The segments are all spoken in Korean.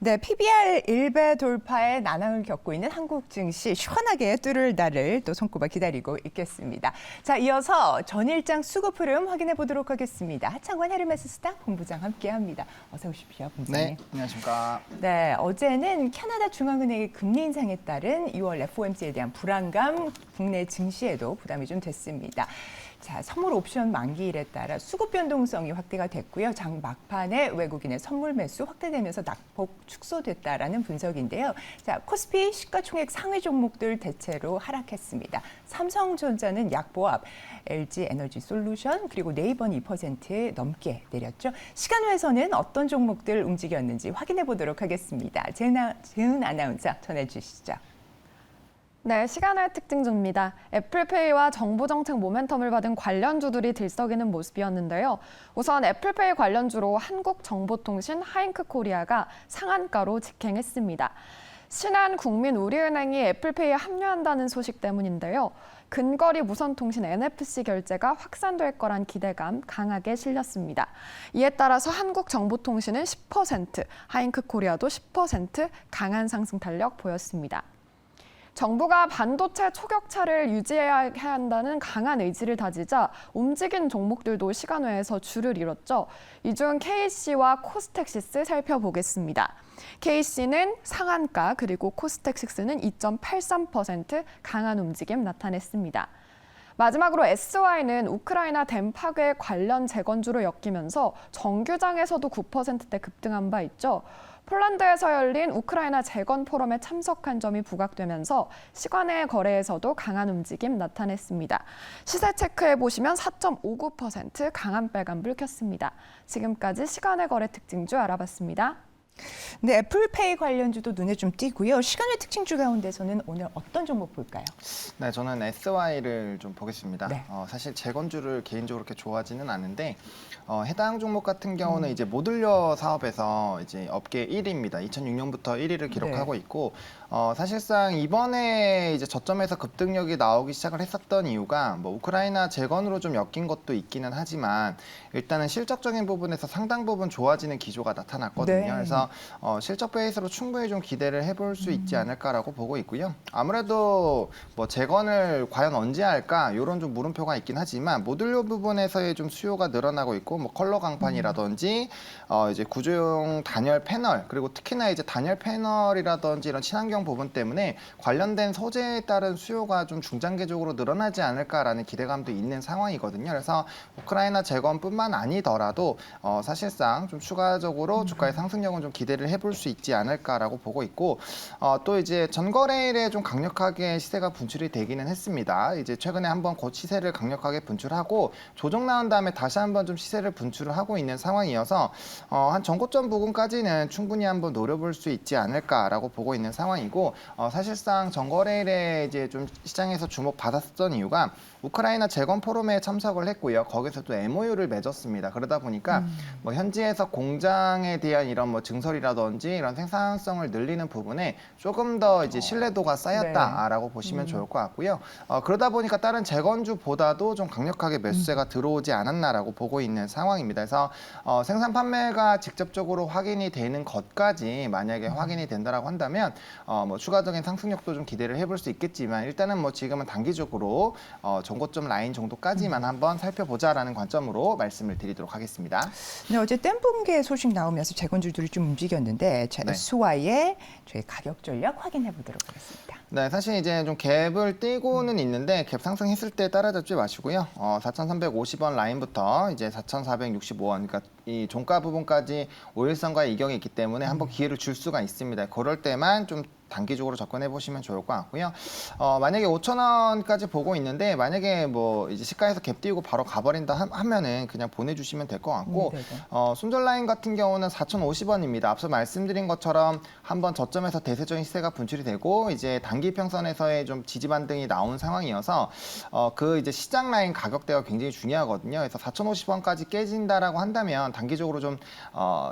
네, PBR 1배 돌파의 난항을 겪고 있는 한국 증시 시원하게 뚫을 날을 또 손꼽아 기다리고 있겠습니다. 자, 이어서 전일장 수급 흐름 확인해 보도록 하겠습니다. 하창관 헤르메스 스탁 본부장 함께합니다. 어서 오십시오, 본부장님. 네, 안녕하십니까. 네, 어제는 캐나다 중앙은행의 금리 인상에 따른 2월 FOMC에 대한 불안감 국내 증시에도 부담이 좀 됐습니다. 자, 선물 옵션 만기일에 따라 수급 변동성이 확대가 됐고요. 장 막판에 외국인의 선물 매수 확대되면서 낙폭 축소됐다라는 분석인데요. 자, 코스피 시가총액 상위 종목들 대체로 하락했습니다. 삼성전자는 약보합, LG에너지솔루션 그리고 네이버는 2% 넘게 내렸죠. 시간외에서는 어떤 종목들 움직였는지 확인해 보도록 하겠습니다. 재은 아나운서 전해주시죠. 네, 시간의 특징주입니다. 애플페이와 정부정책 모멘텀을 받은 관련주들이 들썩이는 모습이었는데요. 우선 애플페이 관련주로 한국정보통신 하잉크코리아가 상한가로 직행했습니다. 신한국민우리은행이 애플페이에 합류한다는 소식 때문인데요. 근거리 무선통신 NFC 결제가 확산될 거란 기대감 강하게 실렸습니다. 이에 따라서 한국정보통신은 10%, 하잉크코리아도 10% 강한 상승 탄력 보였습니다. 정부가 반도체 초격차를 유지해야 한다는 강한 의지를 다지자 움직인 종목들도 시간외에서 줄을 이뤘죠. 이 중 KC와 코스텍시스 살펴보겠습니다. KC는 상한가 그리고 코스텍시스는 2.83% 강한 움직임 나타냈습니다. 마지막으로 SY는 우크라이나 댐 파괴 관련 재건주로 엮이면서 정규장에서도 9%대 급등한 바 있죠. 폴란드에서 열린 우크라이나 재건 포럼에 참석한 점이 부각되면서 시간외 거래에서도 강한 움직임 나타냈습니다. 시세 체크해 보시면 4.59% 강한 빨간불 켰습니다. 지금까지 시간외 거래 특징주 알아봤습니다. 네, 애플페이 관련주도 눈에 좀 띄고요. 시간외 특징주 가운데서는 오늘 어떤 종목 볼까요? 네, 저는 SY를 좀 보겠습니다. 네. 사실 재건주를 개인적으로 그렇게 좋아하지는 않은데 해당 종목 같은 경우는 이제 모듈러 사업에서 이제 업계 1위입니다. 2006년부터 1위를 기록하고 네. 있고 사실상 이번에 이제 저점에서 급등력이 나오기 시작을 했었던 이유가 뭐 우크라이나 재건으로 좀 엮인 것도 있기는 하지만 일단은 실적적인 부분에서 상당 부분 좋아지는 기조가 나타났거든요. 네. 그래서 실적 베이스로 충분히 좀 기대를 해볼 수 있지 않을까라고 보고 있고요. 아무래도 뭐 재건을 과연 언제 할까 이런 좀 물음표가 있긴 하지만 모듈러 부분에서의 좀 수요가 늘어나고 있고 뭐 컬러 강판이라든지 이제 구조용 단열 패널 그리고 특히나 이제 단열 패널이라든지 이런 친환경 부분 때문에 관련된 소재에 따른 수요가 좀 중장기적으로 늘어나지 않을까라는 기대감도 있는 상황이거든요. 그래서 우크라이나 재건뿐만 아니더라도 사실상 좀 추가적으로 주가의 상승력은 좀 기대를 해볼 수 있지 않을까라고 보고 있고 또 이제 전거래일에 좀 강력하게 시세가 분출이 되기는 했습니다. 이제 최근에 한번 그 시세를 강력하게 분출하고 조정 나온 다음에 다시 한번 좀 시세를 분출을 하고 있는 상황이어서 한 전고점 부근까지는 충분히 한번 노려볼 수 있지 않을까라고 보고 있는 상황이고 사실상 전거래일에 이제 좀 시장에서 주목받았던 이유가 우크라이나 재건 포럼에 참석을 했고요. 거기서도 MOU를 맺었습니다. 그러다 보니까 뭐 현지에서 공장에 대한 이런 뭐 증설이라든지 이런 생산성을 늘리는 부분에 조금 더 이제 신뢰도가 쌓였다라고 보시면 좋을 것 같고요. 그러다 보니까 다른 재건주보다도 좀 강력하게 매수세가 들어오지 않았나라고 보고 있는 상황입니다. 그래서 생산 판매가 직접적으로 확인이 되는 것까지 만약에 확인이 된다라고 한다면 뭐 추가적인 상승력도 좀 기대를 해볼 수 있겠지만 일단은 뭐 지금은 단기적으로 전고점 라인 정도까지만 한번 살펴보자라는 관점으로 말씀을 드리도록 하겠습니다. 네, 어제 땜붕괴 소식 나오면서 재건주들이 좀 움직였는데 네. SY의 저희 가격 전략 확인해 보도록 하겠습니다. 네, 사실 이제 좀 갭을 띄고는 있는데 갭 상승했을 때 따라잡지 마시고요. 4,350원 라인부터 이제 4,465원, 그러니까 이 종가 부분까지 5일선과의 이격이 있기 때문에 한번 기회를 줄 수가 있습니다. 그럴 때만 좀 단기적으로 접근해 보시면 좋을 것 같고요. 만약에 5,000원까지 보고 있는데 만약에 뭐 이제 시가에서 갭 띄우고 바로 가버린다 하면은 그냥 보내주시면 될 것 같고 손절 라인 같은 경우는 4,050원입니다. 앞서 말씀드린 것처럼 한번 저점에서 대세적인 시세가 분출이 되고 이제 단기 평선에서의 좀 지지 반등이 나온 상황이어서 그 이제 시장 라인 가격대가 굉장히 중요하거든요. 그래서 4,050원까지 깨진다라고 한다면 단기적으로 좀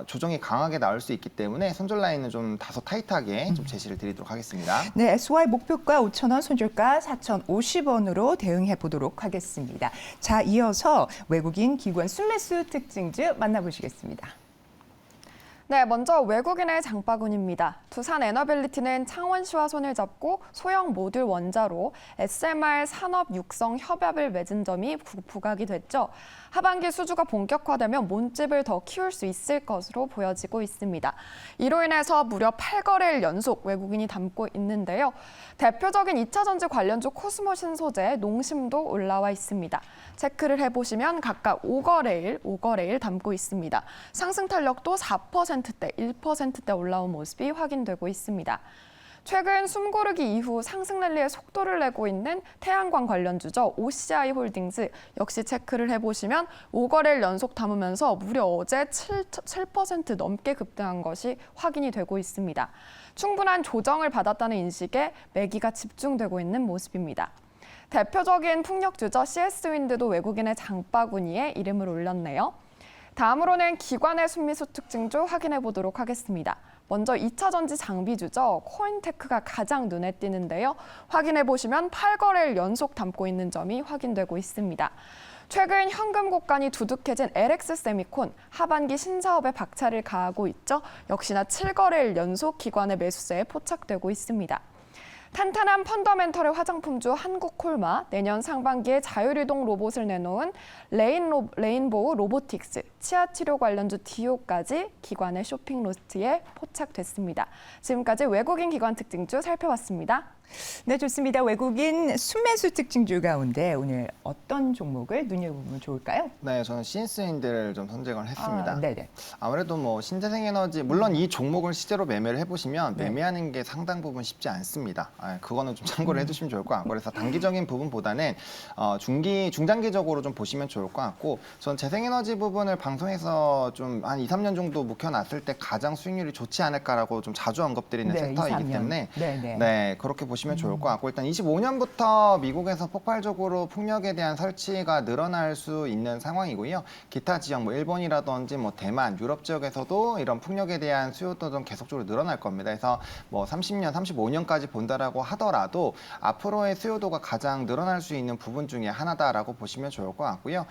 조정이 강하게 나올 수 있기 때문에 손절 라인은 좀 다소 타이트하게 좀 제시를 드리도록 하겠습니다. 네, SY 목표가 5,000원, 손절가 4,050원으로 대응해 보도록 하겠습니다. 자, 이어서 외국인 기관 순매수 특징주 만나보시겠습니다. 네, 먼저 외국인의 장바구니입니다. 두산 에너빌리티는 창원시와 손을 잡고 소형 모듈 원자로 SMR 산업 육성 협약을 맺은 점이 부각이 됐죠. 하반기 수주가 본격화되면 몸집을 더 키울 수 있을 것으로 보여지고 있습니다. 이로 인해서 무려 8거래일 연속 외국인이 담고 있는데요. 대표적인 2차 전지 관련주 코스모 신소재, 농심도 올라와 있습니다. 체크를 해보시면 각각 5거래일 담고 있습니다. 상승 탄력도 4%대, 1%대 올라온 모습이 확인되고 있습니다. 최근 숨고르기 이후 상승 랠리의 속도를 내고 있는 태양광 관련주죠. OCI 홀딩스 역시 체크를 해보시면 5거래일 연속 담으면서 무려 어제 7% 넘게 급등한 것이 확인이 되고 있습니다. 충분한 조정을 받았다는 인식에 매기가 집중되고 있는 모습입니다. 대표적인 풍력주죠. CS윈드도 외국인의 장바구니에 이름을 올렸네요. 다음으로는 기관의 순미수 특징주 확인해 보도록 하겠습니다. 먼저 2차 전지 장비주죠. 코인테크가 가장 눈에 띄는데요. 확인해 보시면 8거래일 연속 담고 있는 점이 확인되고 있습니다. 최근 현금 곡간이 두둑해진 LX세미콘, 하반기 신사업에 박차를 가하고 있죠. 역시나 7거래일 연속 기관의 매수세에 포착되고 있습니다. 탄탄한 펀더멘털의 화장품주 한국콜마, 내년 상반기에 자율이동 로봇을 내놓은 레인보우 로보틱스, 치아치료 관련주 디오까지 기관의 쇼핑 로스트에 포착됐습니다. 지금까지 외국인 기관 특징주 살펴봤습니다. 네, 좋습니다. 외국인 순매수 특징주 가운데 오늘 어떤 종목을 눈여보면 좋을까요? 네, 저는 CS윈드를 좀 선정을 했습니다. 네네. 아무래도 뭐 신재생에너지, 물론 이 종목을 실제로 매매를 해보시면 네. 매매하는 게 상당 부분 쉽지 않습니다. 그거는 좀 참고를 해두시면 좋을 것 같고, 그래서 단기적인 부분보다는 중장기적으로 좀 보시면 좋을 것 같고, 전 재생에너지 부분을 방송에서 좀 한 2, 3년 정도 묵혀놨을 때 가장 수익률이 좋지 않을까라고 좀 자주 언급드리는 네, 섹터이기 2, 3년. 때문에 네네. 네, 그렇게 보시면 좋을 것 같고, 일단 25년부터 미국에서 폭발적으로 풍력에 대한 설치가 늘어날 수 있는 상황이고요. 기타 지역, 뭐 일본이라든지 뭐 대만, 유럽 지역에서도 이런 풍력에 대한 수요도 좀 계속적으로 늘어날 겁니다. 그래서 뭐 30년, 35년까지 본다라고 하더라도 앞으로의 수요도가 가장 늘어날 수 있는 부분 중에 하나다라고 보시면 좋을 것 같고요.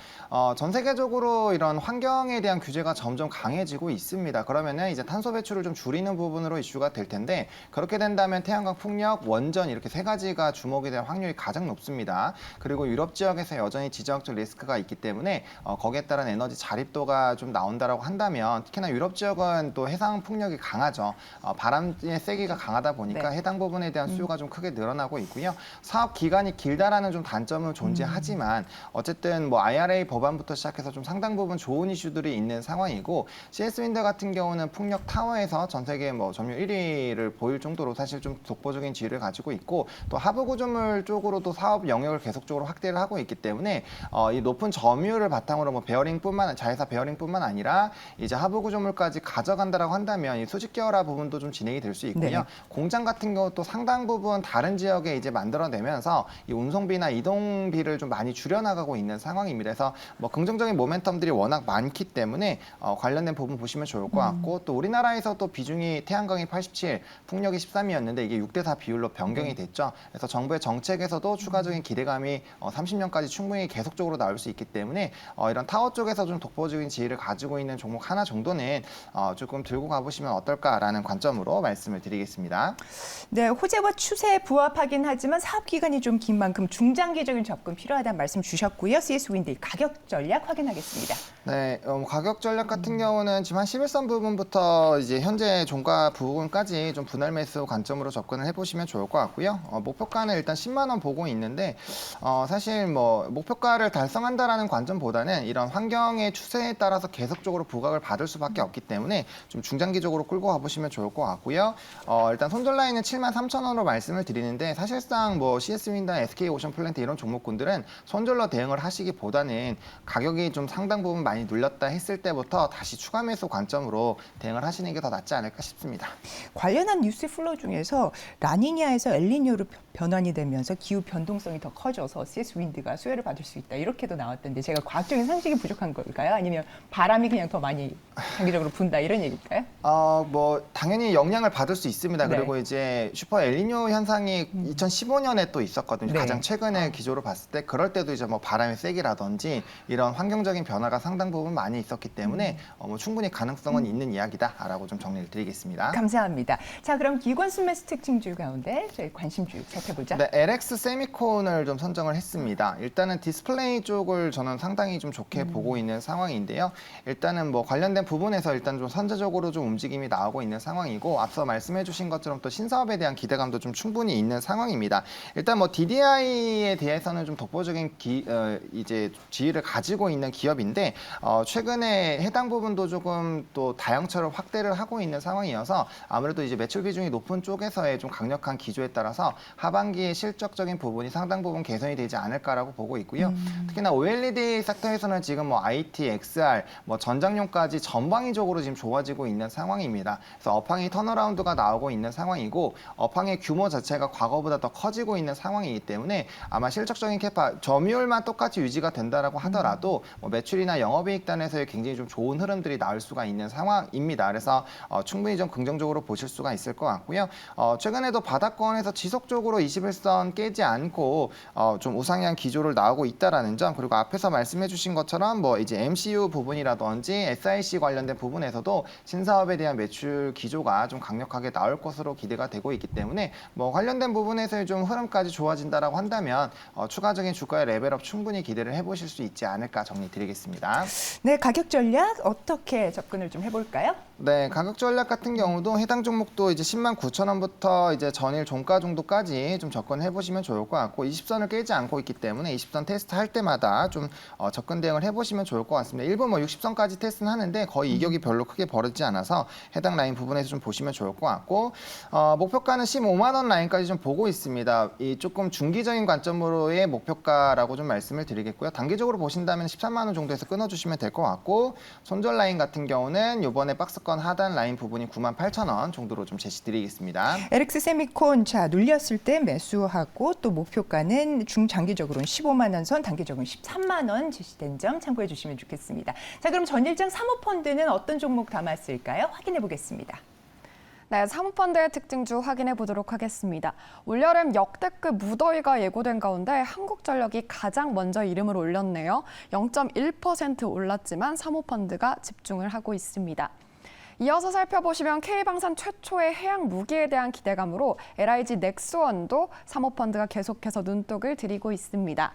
전 세계적으로 이런 환경에 대한 규제가 점점 강해지고 있습니다. 그러면은 이제 탄소 배출을 좀 줄이는 부분으로 이슈가 될 텐데, 그렇게 된다면 태양광, 풍력, 원전 이렇게 세 가지가 주목이 될 확률이 가장 높습니다. 그리고 유럽 지역에서 여전히 지정학적 리스크가 있기 때문에 거기에 따른 에너지 자립도가 좀 나온다라고 한다면, 특히나 유럽 지역은 또 해상 풍력이 강하죠. 바람의 세기가 강하다 보니까 네. 해당 부분에 대한 수요가 좀 크게 늘어나고 있고요. 사업 기간이 길다라는 좀 단점은 존재하지만 어쨌든 뭐 IRA 법안부터 시작해서 좀 상당 부분 좋은 이슈들이 있는 상황이고, CS윈드 같은 경우는 풍력 타워에서 전 세계 뭐 점유율 1위를 보일 정도로 사실 좀 독보적인 지위를 가지고 있고, 또 하부 구조물 쪽으로도 사업 영역을 계속적으로 확대를 하고 있기 때문에 이 높은 점유율을 바탕으로 뭐 자회사 베어링뿐만 아니라 이제 하부 구조물까지 가져간다라고 한다면 이 수직 계열화 부분도 좀 진행이 될 수 있고요. 네. 공장 같은 경우도 상당 부분 다른 지역에 이제 만들어내면서 이 운송비나 이동비를 좀 많이 줄여나가고 있는 상황입니다. 그래서 뭐 긍정적인 모멘텀들이 워낙 많기 때문에 관련된 부분 보시면 좋을 것 같고, 또 우리나라에서도 비중이 태양광이 87, 풍력이 13이었는데 이게 6대4 비율로 변경이 됐죠. 그래서 정부의 정책에서도 추가적인 기대감이 30년까지 충분히 계속적으로 나올 수 있기 때문에 이런 타워 쪽에서 좀 독보적인 지위를 가지고 있는 종목 하나 정도는 조금 들고 가보시면 어떨까라는 관점으로 말씀을 드리겠습니다. 네, 호재와 추세에 부합하긴 하지만 사업 기간이 좀 긴 만큼 중장기적인 접근 필요하다는 말씀 주셨고요. CS윈드 가격 전략 확인하겠습니다. 네, 가격 전략 같은 경우는 지금 한 11선 부분부터 이제 현재 종가 부분까지 좀 분할 매수 관점으로 접근을 해보시면 좋을 것 같고요. 목표가는 일단 10만 원 보고 있는데 사실 뭐 목표가를 달성한다라는 관점보다는 이런 환경의 추세에 따라서 계속적으로 부각을 받을 수밖에 없기 때문에 좀 중장기적으로 끌고 가보시면 좋을 것 같고요. 일단 손절 라인은 7만 3천 원으로 말씀을 드리는데, 사실상 뭐 CS윈드나 SK오션플랜트 이런 종목군들은 손절로 대응을 하시기보다는 가격이 좀 상당 부분 많이 눌렸다 했을 때부터 다시 추가 매수 관점으로 대응을 하시는 게 더 낫지 않을까 싶습니다. 관련한 뉴스 플로우 중에서 라니냐에서 엘니뇨로 변환이 되면서 기후 변동성이 더 커져서 CS윈드가 수혜를 받을 수 있다, 이렇게도 나왔던데 제가 과학적인 상식이 부족한 걸까요? 아니면 바람이 그냥 더 많이 장기적으로 분다 이런 얘기일까요? 뭐 당연히 영향을 받을 수 있습니다. 네. 그리고 이제 슈퍼 엘니뇨 현상이 2015년에 또 있었거든요. 네. 가장 최근의 기조로 봤을 때, 그럴 때도 이제 뭐 바람의 세기라든지 이런 환경적인 변화가 상당 상당 부분 많이 있었기 때문에 뭐 충분히 가능성은 있는 이야기다라고 좀 정리를 드리겠습니다. 감사합니다. 자, 그럼 기관 순매수 특징주 가운데 저희 관심주 살펴보자. 네, LX 세미콘을 좀 선정을 했습니다. 일단은 디스플레이 쪽을 저는 상당히 좀 좋게 보고 있는 상황인데요. 일단은 뭐 관련된 부분에서 일단 좀 선제적으로 좀 움직임이 나오고 있는 상황이고, 앞서 말씀해주신 것처럼 또 신사업에 대한 기대감도 좀 충분히 있는 상황입니다. 일단 뭐 DDI에 대해서는 좀 독보적인 이제 지위를 가지고 있는 기업인데, 최근에 해당 부분도 조금 또 다영처럼 확대를 하고 있는 상황이어서 아무래도 이제 매출 비중이 높은 쪽에서의 좀 강력한 기조에 따라서 하반기에 실적적인 부분이 상당 부분 개선이 되지 않을까라고 보고 있고요. 특히나 OLED 섹터에서는 지금 뭐 IT, XR, 뭐 전장용까지 전방위적으로 지금 좋아지고 있는 상황입니다. 그래서 업황이 턴어라운드가 나오고 있는 상황이고, 업황의 규모 자체가 과거보다 더 커지고 있는 상황이기 때문에 아마 실적적인 점유율만 똑같이 유지가 된다라고 하더라도 뭐 매출이나 영업이익단에서의 굉장히 좀 좋은 흐름들이 나올 수가 있는 상황입니다. 그래서 충분히 좀 긍정적으로 보실 수가 있을 것 같고요. 최근에도 바닥권에서 지속적으로 21선 깨지 않고 좀 우상향 기조를 나오고 있다라는 점, 그리고 앞에서 말씀해주신 것처럼 뭐 이제 MCU 부분이라든지 SiC 관련된 부분에서도 신사업에 대한 매출 기조가 좀 강력하게 나올 것으로 기대가 되고 있기 때문에 뭐 관련된 부분에서의 좀 흐름까지 좋아진다라고 한다면 추가적인 주가의 레벨업 충분히 기대를 해보실 수 있지 않을까 정리드리겠습니다. 네, 가격 전략 어떻게 접근을 좀 해볼까요? 네, 가격 전략 같은 경우도 해당 종목도 이제 10만 9천 원부터 이제 전일 종가 정도까지 좀 접근해 보시면 좋을 것 같고, 20선을 깨지 않고 있기 때문에 20선 테스트 할 때마다 좀 접근 대응을 해보시면 좋을 것 같습니다. 일본 뭐 60선까지 테스트는 하는데 거의 이격이 별로 크게 벌어지지 않아서 해당 라인 부분에서 좀 보시면 좋을 것 같고, 목표가는 15만 원 라인까지 좀 보고 있습니다. 이 조금 중기적인 관점으로의 목표가라고 좀 말씀을 드리겠고요. 단기적으로 보신다면 13만 원 정도에서 끊어주시면 될 것 같고, 손절 라인 같은 경우는 이번에 박스권 하단 라인 부분이 9만 8천 원 정도로 좀 제시드리겠습니다. LX 세미콘 자 눌렸을 때 매수하고, 또 목표가는 중장기적으로는 15만 원 선, 단기적으로는 13만 원 제시된 점 참고해 주시면 좋겠습니다. 자, 그럼 전일장 사모펀드는 어떤 종목 담았을까요? 확인해 보겠습니다. 네, 사모펀드의 특징주 확인해 보도록 하겠습니다. 올여름 역대급 무더위가 예고된 가운데 한국전력이 가장 먼저 이름을 올렸네요. 0.1% 올랐지만 사모펀드가 집중을 하고 있습니다. 이어서 살펴보시면 K방산 최초의 해양 무기에 대한 기대감으로 LIG 넥스원도 사모펀드가 계속해서 눈독을 들이고 있습니다.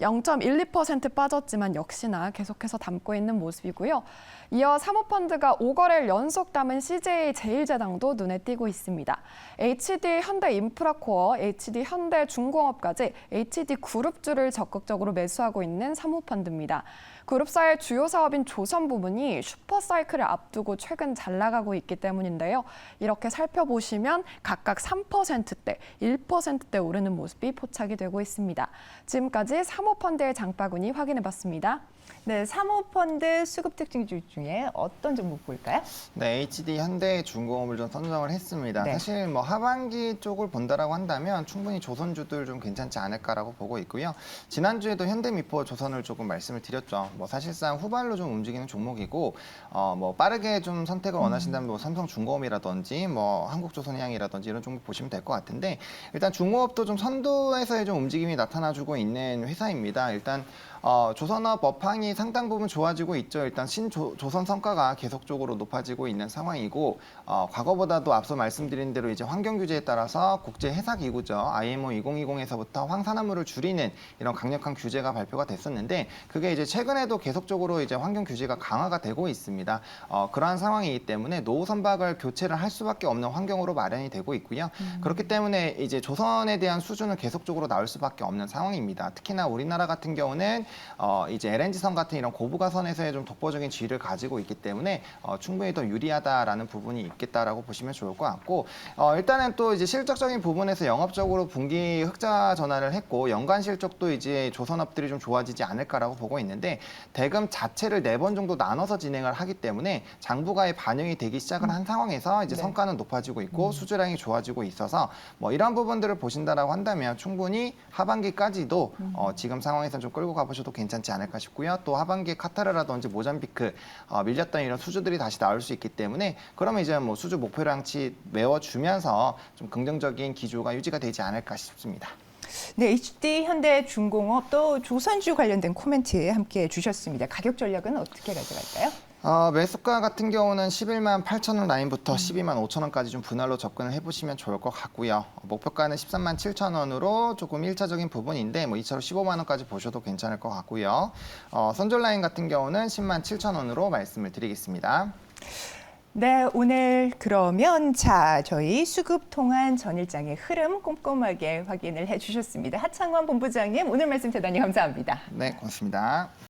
0.12% 빠졌지만 역시나 계속해서 담고 있는 모습이고요. 이어 사모펀드가 5거래를 연속 담은 CJ 제일제당도 눈에 띄고 있습니다. HD 현대인프라코어, HD 현대중공업까지 HD 그룹주를 적극적으로 매수하고 있는 사모펀드입니다. 그룹사의 주요 사업인 조선 부문이 슈퍼사이클을 앞두고 최근 잘 나가고 있기 때문인데요. 이렇게 살펴보시면 각각 3%대, 1%대 오르는 모습이 포착이 되고 있습니다. 지금까지 사모펀드의 장바구니 확인해봤습니다. 네, 사모펀드 수급 특징주 중에 어떤 종목 볼까요? 네, HD 현대중공업을 좀 선정을 했습니다. 네. 사실 뭐 하반기 쪽을 본다라고 한다면 충분히 조선주들 좀 괜찮지 않을까라고 보고 있고요. 지난주에도 현대미포 조선을 조금 말씀을 드렸죠. 뭐 사실상 후발로 좀 움직이는 종목이고, 뭐 빠르게 좀 선택을 원하신다면 뭐 삼성중공업이라든지 뭐 한국조선해양이라든지 이런 종목 보시면 될 것 같은데, 일단 중공업도 좀 선두에서의 좀 움직임이 나타나주고 있는 회사입니다. 일단 조선업 업황이 상당 부분 좋아지고 있죠. 일단 신조선 성과가 계속적으로 높아지고 있는 상황이고, 과거보다도 앞서 말씀드린 대로 이제 환경 규제에 따라서 국제 해사 기구죠. IMO 2020에서부터 황산화물을 줄이는 이런 강력한 규제가 발표가 됐었는데, 그게 이제 최근에도 계속적으로 이제 환경 규제가 강화가 되고 있습니다. 그러한 상황이기 때문에 노후 선박을 교체를 할 수밖에 없는 환경으로 마련이 되고 있고요. 그렇기 때문에 이제 조선에 대한 수준은 계속적으로 나올 수밖에 없는 상황입니다. 특히나 우리나라 같은 경우는 이제 LNG선 같은 이런 고부가선에서의 좀 독보적인 지위를 가지고 있기 때문에 충분히 더 유리하다라는 부분이 있겠다라고 보시면 좋을 것 같고, 일단은 또 이제 실적적인 부분에서 영업적으로 분기 흑자 전환을 했고, 연간 실적도 이제 조선업들이 좀 좋아지지 않을까라고 보고 있는데, 대금 자체를 4번 정도 나눠서 진행을 하기 때문에 장부가에 반영이 되기 시작을 한 상황에서 이제 네. 성과는 높아지고 있고 수주량이 좋아지고 있어서 뭐 이런 부분들을 보신다라고 한다면 충분히 하반기까지도 지금 상황에서 좀 끌고 가보셔도 괜찮지 않을까 싶고요. 또 하반기에 카타르라든지 모잠비크 밀렸던 이런 수주들이 다시 나올 수 있기 때문에, 그러면 이제 뭐 수주 목표량치 메워주면서 좀 긍정적인 기조가 유지가 되지 않을까 싶습니다. 네, HD 현대중공업 또 조선주 관련된 코멘트 함께 주셨습니다. 가격 전략은 어떻게 가져갈까요? 매수가 같은 경우는 11만 8천 원 라인부터 12만 5천 원까지 좀 분할로 접근을 해보시면 좋을 것 같고요. 목표가는 13만 7천 원으로 조금 1차적인 부분인데 뭐 2차로 15만 원까지 보셔도 괜찮을 것 같고요. 선절 라인 같은 경우는 10만 7천 원으로 말씀을 드리겠습니다. 네, 오늘 그러면 저희 수급 통한 전일장의 흐름 꼼꼼하게 확인을 해주셨습니다. 하창원 본부장님, 오늘 말씀 대단히 감사합니다. 네, 고맙습니다.